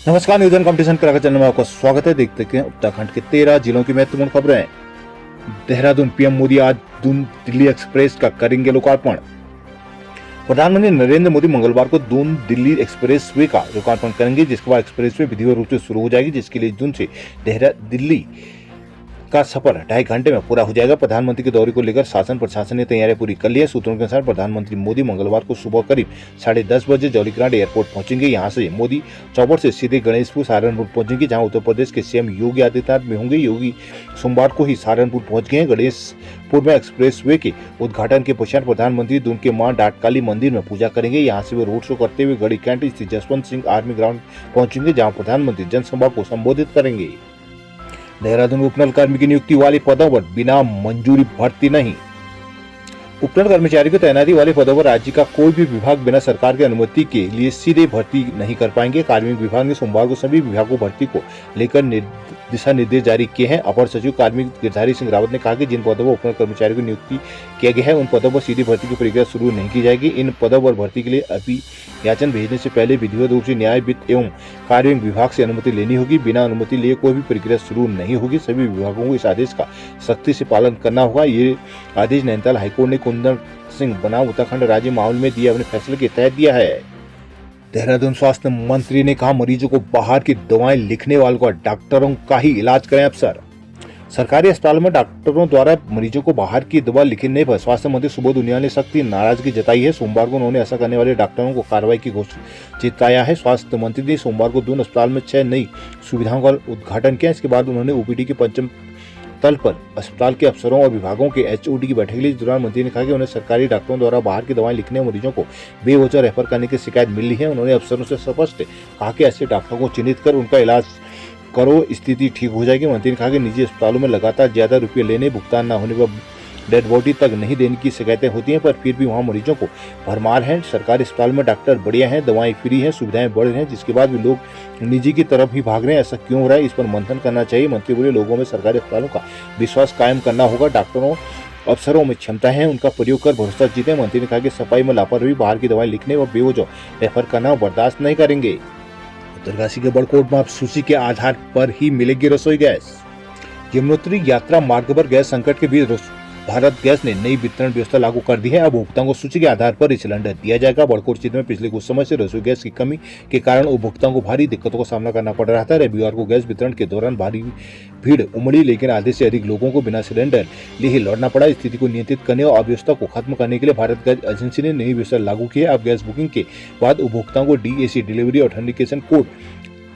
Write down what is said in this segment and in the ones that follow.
नमस्कार, news and competition कराकर channel में आपका स्वागत है। देखते हैं उत्तराखंड के 13 जिलों की महत्वपूर्ण खबरें। देहरादून पीएम मोदी आज दून दिल्ली एक्सप्रेस का करेंगे लोकार्पण। प्रधानमंत्री नरेंद्र मोदी मंगलवार को दून दिल्ली एक्सप्रेस वे का लोकार्पण करेंगे, जिसके बाद एक्सप्रेस वे विधिवत रूप से शुरू हो जाएगी, जिसके लिए जून से दिल्ली का सफर 2.5 घंटे में पूरा हो जाएगा। प्रधानमंत्री के दौरे को लेकर शासन प्रशासन ने तैयारियां पूरी कर ली है। सूत्रों के अनुसार प्रधानमंत्री मोदी मंगलवार को सुबह करीब 10:30 बजे जौलीग्रांट एयरपोर्ट पहुंचेंगे। यहां से मोदी चौबड़ से सीधे गणेशपुर सहारनपुर पहुंचेंगे, जहां उत्तर प्रदेश के सीएम योगी आदित्यनाथ भी होंगे। योगी सोमवार को ही सहारनपुर पहुंच गए हैं। गणेशपुर में एक्सप्रेस वे के उद्घाटन के पश्चात प्रधानमंत्री दून के मां डाटकाली मंदिर में पूजा करेंगे। यहाँ से वे रोड शो करते हुए गढ़ी कैंट स्थित जसवंत सिंह आर्मी ग्राउंड पहुंचेंगे, जहाँ प्रधानमंत्री जनसभा को संबोधित करेंगे। देहरादून उपनल कर्मी की नियुक्ति वाले पदों पर बिना मंजूरी भर्ती नहीं। उपनल कर्मचारी को तैनाती वाले पदों पर राज्य का कोई भी विभाग बिना सरकार की अनुमति के लिए सीधे भर्ती नहीं कर पाएंगे। कार्मिक विभाग ने सोमवार को सभी विभागों भर्ती को लेकर दिशा निर्देश जारी किए हैं। अपर सचिव कार्मिक गिरधारी सिंह रावत ने कहा कि जिन पदों पर उपनल कर्मचारी को नियुक्ति किया गया है, उन पदों पर सीधी भर्ती की प्रक्रिया शुरू नहीं की जाएगी। इन पदों पर भर्ती के लिए अभियाचन भेजने से पहले विधिवत रूप से न्याय, वित्त एवं कार्मिक विभाग से अनुमति लेनी होगी। बिना अनुमति लिए कोई भी प्रक्रिया शुरू नहीं होगी। सभी विभागों को इस आदेश का सख्ती से पालन करना होगा। ये आदेश नैनीताल हाईकोर्ट ने कुंदन सिंह बनाम उत्तराखंड राज्य मामले में दिए अपने फैसले के तहत दिया है। देहरादून स्वास्थ्य मंत्री ने कहा, मरीजों को बाहर की दवाएं लिखने वालों का डॉक्टरों का ही इलाज करें अफसर। सरकारी अस्पतालों में डॉक्टरों द्वारा मरीजों को बाहर की दवा लिखने पर स्वास्थ्य मंत्री सुबोध उनियाल ने सख्त नाराजगी जताई है। सोमवार को उन्होंने ऐसा करने वाले डॉक्टरों को कार्रवाई की घोषणा जताया है। स्वास्थ्य मंत्री ने सोमवार को दून अस्पताल में 6 नई सुविधाओं का उद्घाटन किया। इसके बाद उन्होंने ओपीडी के पंचम तल पर अस्पताल के अफसरों और विभागों के एचओडी की बैठक ली। इस दौरान मंत्री ने कहा कि उन्हें सरकारी डॉक्टरों द्वारा बाहर की दवाएं लिखने मरीजों को बेवजह रेफर करने की शिकायत मिली है। उन्होंने अफसरों से स्पष्ट कहा कि ऐसे डॉक्टरों को चिन्हित कर उनका इलाज करो, स्थिति ठीक हो जाएगी। मंत्री ने कहा कि निजी अस्पतालों में लगातार ज्यादा रुपये लेने, भुगतान न होने पर डेड बॉडी तक नहीं देने की शिकायतें होती हैं, पर फिर भी वहां मरीजों को भरमार है। सरकारी अस्पताल में डॉक्टर बढ़िया हैं, दवाएं फ्री हैं, सुविधाएं बढ़ रही हैं, जिसके बाद भी लोग निजी की तरफ ही भाग रहे हैं। ऐसा क्यों हो रहा है, इस पर मंथन करना चाहिए। मंत्री बोले, लोगों में सरकारी अस्पतालों का विश्वास कायम करना होगा। डॉक्टरों अफसरों में क्षमता है, उनका प्रयोग कर भरोसा जीते। मंत्री ने कहा कि सफाई में लापरवाही, बाहर की दवाएं लिखने व बेवजह रेफर करना बर्दाश्त नहीं करेंगे। उत्तरकाशी के बड़कोट में अब सूची के आधार पर ही मिलेगी रसोई गैस। यमुनोत्री यात्रा मार्ग पर गैस संकट के बीच भारत गैस ने नई वितरण व्यवस्था लागू कर दी है। अब उपभोक्ताओं को सूची के आधार पर सिलेंडर दिया जाएगा। बड़कोट क्षेत्र में पिछले कुछ समय से रसोई गैस की कमी के कारण उपभोक्ताओं को भारी दिक्कतों का सामना करना पड़ रहा था। रविवार को गैस वितरण के दौरान भारी भीड़ उमड़ी, लेकिन आधे से अधिक लोगों को बिना सिलेंडर लिए ही लौटना पड़ा। स्थिति को नियंत्रित करने और अव्यवस्था को खत्म करने के लिए भारत गैस एजेंसी ने नई व्यवस्था लागू की है। अब गैस बुकिंग के बाद उपभोक्ताओं को DAC delivery authentication code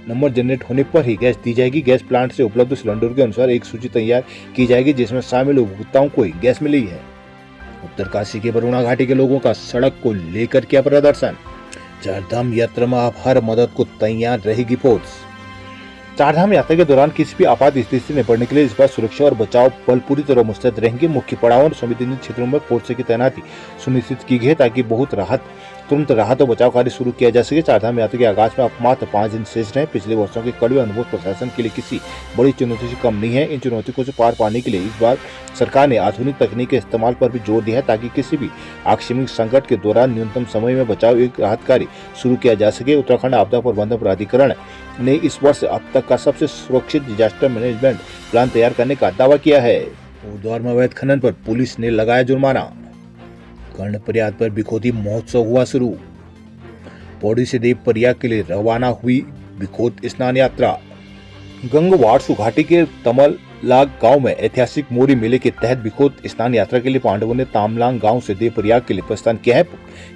number generate होने पर ही गैस दी जाएगी। गैस प्लांट से उपलब्ध सिलेंडर के अनुसार एक सूची तैयार की जाएगी, जिसमें शामिल उपभोक्ताओं को ही गैस मिली है। उत्तरकाशी के वरुणा घाटी के लोगों का सड़क को लेकर किया प्रदर्शन। चारधाम यात्रा में अब हर मदद को तैयार रहेगी फोर्स। चारधाम यात्रा के दौरान किसी भी आपात स्थिति से निपटने के लिए इस बार सुरक्षा और बचाव बल पूरी तरह मुस्तैद रहेंगे। मुख्य पड़ाव और संवेदनशील क्षेत्रों में फोर्स की तैनाती सुनिश्चित की गई है, ताकि तुरंत राहत और बचाव कार्य शुरू किया जा सके। चारधाम यात्रा के आगाज में अब मात्र 5 दिन शेष रहे। पिछले वर्षों के कड़वे अनुभव प्रशासन के लिए किसी बड़ी चुनौती से कम नहीं है। इन चुनौतियों से पार पाने के लिए इस बार सरकार ने आधुनिक तकनीक के इस्तेमाल पर भी जोर दिया है, ताकि किसी भी आकस्मिक संकट के दौरान न्यूनतम समय में बचाव एक राहत कार्य शुरू किया जा सके। उत्तराखंड आपदा प्रबंधन प्राधिकरण ने इस वर्ष अब तक का सबसे सुरक्षित डिजास्टर मैनेजमेंट प्लान तैयार करने का दावा किया है। हरिद्वार में अवैध खनन पर पुलिस ने लगाया जुर्माना। कर्णप्रयाग पर बिखोती महोत्सव हुआ शुरू। पौड़ी से देवप्रयाग के लिए रवाना हुई बिखोत स्नान यात्रा। गंगवाड़सु घाटी के तमलाग गांव में ऐतिहासिक मोरी मेले के तहत बिखोत स्नान यात्रा के लिए पांडवों ने तामलांग गांव से देवप्रयाग के लिए प्रस्थान किया है।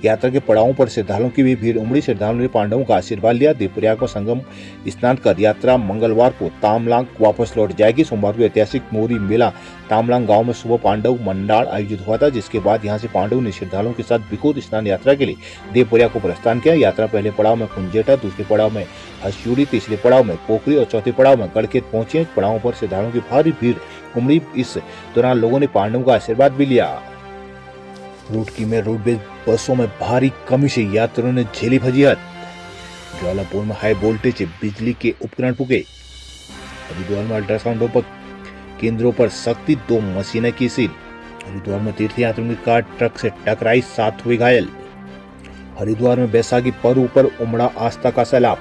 यात्रा के पड़ावों पर श्रद्धालुओं की भी भीड़ उमड़ी। श्रद्धालुओं ने पांडवों का आशीर्वाद लिया। देवप्रयाग में संगम स्नान कर यात्रा मंगलवार को तामलांग वापस लौट जाएगी। सोमवार को ऐतिहासिक मोरी मेला तामलांग गांव में सुबह पांडव मंडाण आयोजित हुआ था, जिसके बाद यहां से पांडवों ने श्रद्धालुओं के साथ बिखोत स्नान यात्रा के लिए देवप्रयाग को प्रस्थान किया। यात्रा पहले पड़ाव में कुंजेटा, दूसरे पड़ाव में हसयूरी, तीसरे पड़ाव में पोखरी और चौथे पड़ाव में गढ़खेत पहुंचे। पड़ावों पर श्रद्धालुओं की भारी भीड़ उमड़ी। इस दौरान लोगों ने पांडवों का आशीर्वाद भी लिया। रुड़की में रोडवेज बसों में भारी कमी से यात्रियों ने झेली फजीहत। ज्वालापुर में हाई वोल्टेज बिजली के उपकरण फूके। हरिद्वार में अल्ट्रासाउंड केंद्रों पर सख्ती, 2 मशीनें की सील। हरिद्वार में तीर्थयात्रियों की कार ट्रक से टकराई, 7 हुए घायल। हरिद्वार में बैसाखी पर्व पर उमड़ा आस्था का सैलाब।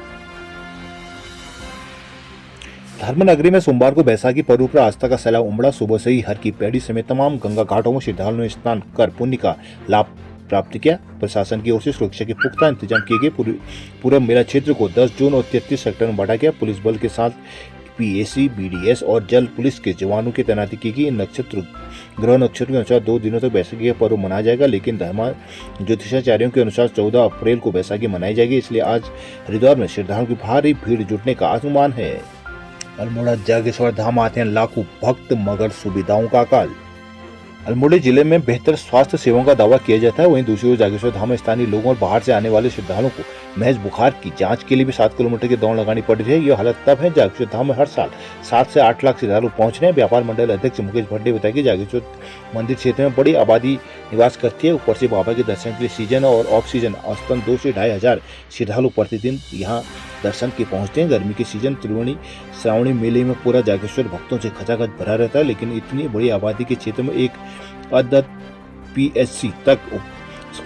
धर्म नगरी में सोमवार को बैसाखी पर्व पर आस्था का सैलाब उमड़ा। सुबह से ही हर की पैड़ी समेत तमाम गंगा घाटों में श्रद्धालुओं ने स्नान कर पुण्य का लाभ प्राप्त किया। प्रशासन की ओर से सुरक्षा के पुख्ता इंतजाम किए गए। पूरे मेला क्षेत्र को 10 जोन और 33 सेक्टर में बांटा गया। पुलिस बल के साथ पीएसी, बीडीएस और जल पुलिस के जवानों की तैनाती की गई। नक्षत्र ग्रह नक्षत्र के अनुसार 2 दिनों तक बैसाखी का पर्व मनाया जाएगा, लेकिन धर्म ज्योतिषाचार्यों के अनुसार 14 अप्रैल को बैसाखी मनाई जाएगी। इसलिए आज हरिद्वार में श्रद्धालुओं की भारी भीड़ जुटने का अनुमान है। अल्मोड़ा जागेश्वर धाम आते हैं लाखों भक्त, मगर सुविधाओं का अकाल। अल्मोड़ा जिले में बेहतर स्वास्थ्य सेवाओं का दावा किया जाता है। वहीं दूसरी ओर जागेश्वर धाम में स्थानीय लोगों और बाहर से आने वाले श्रद्धालुओं को महज बुखार की जांच के लिए भी 7 किलोमीटर की दौड़ लगानी पड़ रही है। यह हालत तब है जागेश्वर धाम में हर साल 7 से 8 लाख श्रद्धालु पहुंच रहे हैं। व्यापार मंडल अध्यक्ष मुकेश भट्टे बताया कि जागेश्वर मंदिर क्षेत्र में बड़ी आबादी निवास करती है। ऊपर से बाबा के दर्शन के लिए सीजन और ऑफ सीजन औसतन 2 से 2.5 हजार श्रद्धालु प्रतिदिन यहाँ दर्शन के पहुंचते हैं। गर्मी के सीजन त्रिवेणी श्रावणी मेले में पूरा जागेश्वर भक्तों से खचाखच भरा रहता है, लेकिन इतनी बड़ी आबादी के क्षेत्र में एक अदद पीएचसी तक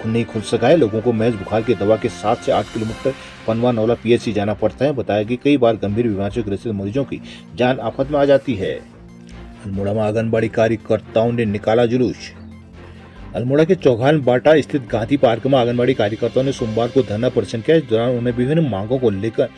नहीं खुल सका है। लोगों को महज बुखार की दवा के 7 से 8 किलोमीटर पनवानौला पीएचसी जाना पड़ता है। बताया कि कई बार गंभीर बीमारी से ग्रसित मरीजों की जान आफत में आ जाती है। अल्मोड़ा में आंगनबाड़ी कार्यकर्ताओं ने निकाला जुलूस। अल्मोड़ा के चौघान बाटा स्थित गांधी पार्क में आंगनबाड़ी कार्यकर्ताओं ने सोमवार को धरना प्रदर्शन किया। इस दौरान उन्हें विभिन्न मांगों को लेकर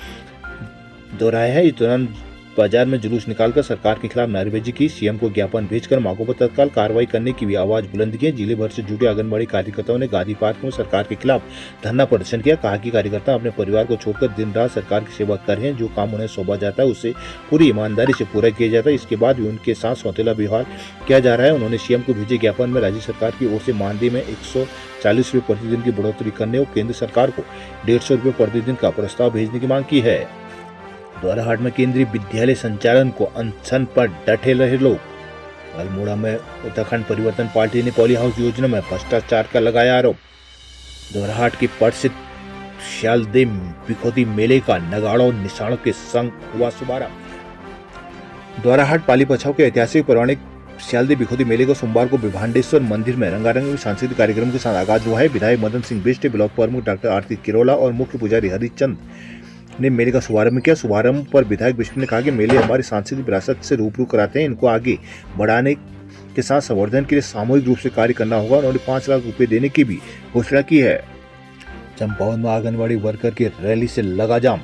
दोहराया है। इस दौरान बाजार में जुलूस निकालकर सरकार के खिलाफ नारेबाजी की। सीएम को ज्ञापन भेजकर मांगों पर तत्काल कार्रवाई करने की भी आवाज बुलंद की। जिले भर से जुटे आंगनबाड़ी कार्यकर्ताओं ने गांधी पार्क में सरकार के खिलाफ धरना प्रदर्शन किया। कहा कि कार्यकर्ता अपने परिवार को छोड़कर दिन रात सरकार की सेवा कर रहे हैं। जो काम उन्हें सौंपा जाता है उससे पूरी ईमानदारी से पूरा किया जाता है। इसके बाद भी उनके साथ सौतेला व्यवहार किया जा रहा है। उन्होंने सीएम को भेजे ज्ञापन में राज्य सरकार की ओर से मानदेय में 140 रुपये प्रतिदिन की बढ़ोतरी करने और केंद्र सरकार को 150 रुपये प्रतिदिन का प्रस्ताव भेजने की मांग की है। द्वाराहाट में केंद्रीय विद्यालय संचालन को अनशन पर डटे रहे लोग। अल्मोड़ा में उत्तराखंड परिवर्तन पार्टी ने पॉली हाउस योजना में भ्रष्टाचार का लगाया आरोप। द्वाराहाट के प्रसिद्ध श्यालदे बिखोती मेले का नगाड़ों और निशानों के संग हुआ शुभारंभ। द्वाराहाट पाली पछाव के ऐतिहासिक पौराणिक श्यालदे बिखोती मेले को सोमवार को विभांडेश्वर मंदिर में रंगारंग सांस्कृतिक कार्यक्रम के साथ आगाज हुआ है। विधायक मदन सिंह बिष्ट, ब्लॉक प्रमुख डॉक्टर आरती किरोला और मुख्य पुजारी हरिचंद ने मेले का शुभारंभ किया। शुभारंभ पर विधायक बिष्ट ने कहा कि मेले हमारी सांस्कृतिक विरासत से रूबरू कराते हैं। इनको आगे बढ़ाने के साथ संवर्धन के लिए सामूहिक रूप से कार्य करना होगा। उन्होंने 5 लाख रुपए देने की भी घोषणा की है। चंपावत में आंगनबाड़ी वर्कर की रैली से लगा जाम।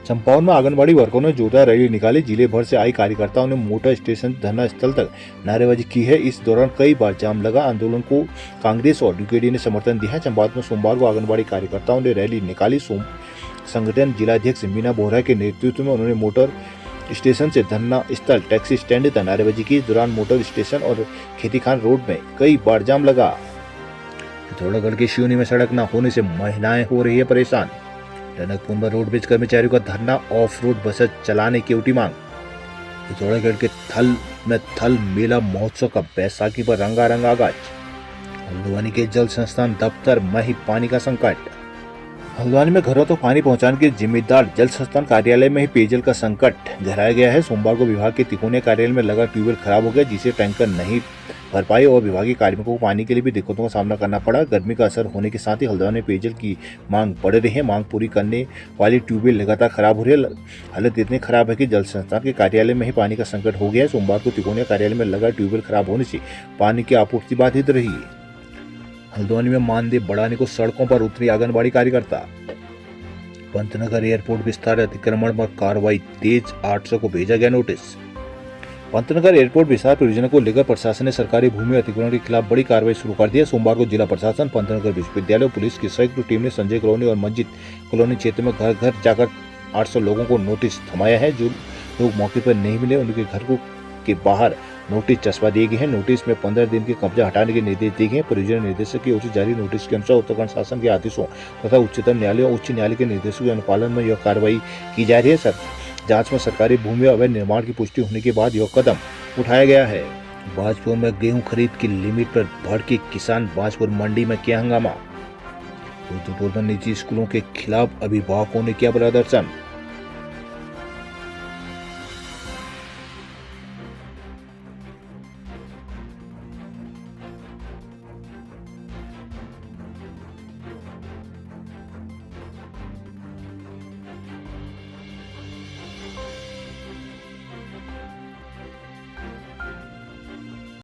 चंपावत में आंगनबाड़ी वर्करों ने जोरदार रैली निकाली। जिले भर से आए कार्यकर्ताओं ने मोटर स्टेशन धरना स्थल तक नारेबाजी की है। इस दौरान कई बार जाम लगा। आंदोलन को कांग्रेस और यूकेडी ने समर्थन दिया है। चंपावत में सोमवार को आंगनबाड़ी कार्यकर्ताओं ने रैली निकाली। संगठन जिलाध्यक्ष मीना बोहरा के नेतृत्व में उन्होंने मोटर स्टेशन से धरना स्थल टैक्सी स्टैंड तक नारेबाजी की। इस दौरान मोटर स्टेशन और खेती खान रोड में कई बार जाम लगा। पिथौरागढ़ के शिवनी में सड़क न होने से महिलाएं हो रही है परेशान। टनकपुर में रोडवेज कर्मचारियों का धरना, ऑफ रोड बसें चलाने की उठी मांग। पिथौरागढ़ के थल में थल मेला महोत्सव का बैसाखी पर रंगारंग आगाज। हल्द्वानी के जल संस्थान दफ्तर में ही पानी का संकट। हल्द्वानी में घरों तक पानी पहुंचाने के जिम्मेदार जल संस्थान कार्यालय में ही पेयजल का संकट गहराया गया है। सोमवार को विभाग के तिकोनिया कार्यालय में लगा ट्यूबवेल खराब हो गया, जिसे टैंकर नहीं भर पाए और विभागीय कार्मिकों को पानी के लिए भी दिक्कतों का सामना करना पड़ा। गर्मी का असर होने के साथ ही हल्द्वानी में पेयजल की मांग बढ़ रही है। मांग पूरी करने वाली ट्यूबवेल लगातार खराब हो रही है। हालत इतनी खराब है कि जल संस्थान के कार्यालय में ही पानी का संकट हो गया है। सोमवार को तिकोनिया कार्यालय में लगा ट्यूबवेल खराब होने से पानी की आपूर्ति बाधित रही। हल्द्वानी में मानदेय बढ़ाने को सड़कों पर उतरी आंगनबाड़ी कार्यकर्ता। पंतनगर एयरपोर्ट विस्तार अतिक्रमण पर कार्रवाई तेज, 800 को भेजा गया नोटिस। पंतनगर एयरपोर्ट विस्तार परियोजना को लेकर प्रशासन ने सरकारी भूमि अतिक्रमण के खिलाफ बड़ी कार्रवाई शुरू कर दी है। सोमवार को जिला प्रशासन, पंतनगर विश्वविद्यालय और पुलिस की संयुक्त टीम ने संजय कॉलोनी और मस्जिद कॉलोनी क्षेत्र में घर घर जाकर 800 लोगों को नोटिस थमाया है। जो लोग मौके पर नहीं मिले उनके घर के बाहर नोटिस चस्पा दिए गए हैं। नोटिस में 15 दिन के कब्जा हटाने के निर्देश दिए गए। परियोजना निदेशक की ओर से जारी नोटिस के अनुसार उत्तराखंड शासन के आदेशों तथा उच्चतम न्यायालय और उच्च न्यायालय के निर्देशों के अनुपालन में यह कार्रवाई की जा रही है। जांच में सरकारी भूमि अवैध निर्माण की पुष्टि होने के बाद यह कदम उठाया गया है। बाजपुर में गेहूं खरीद की लिमिट पर भड़के किसान, बाजपुर मंडी में किया हंगामा। रुद्रपुर में निजी स्कूलों के खिलाफ अभिभावकों ने किया प्रदर्शन।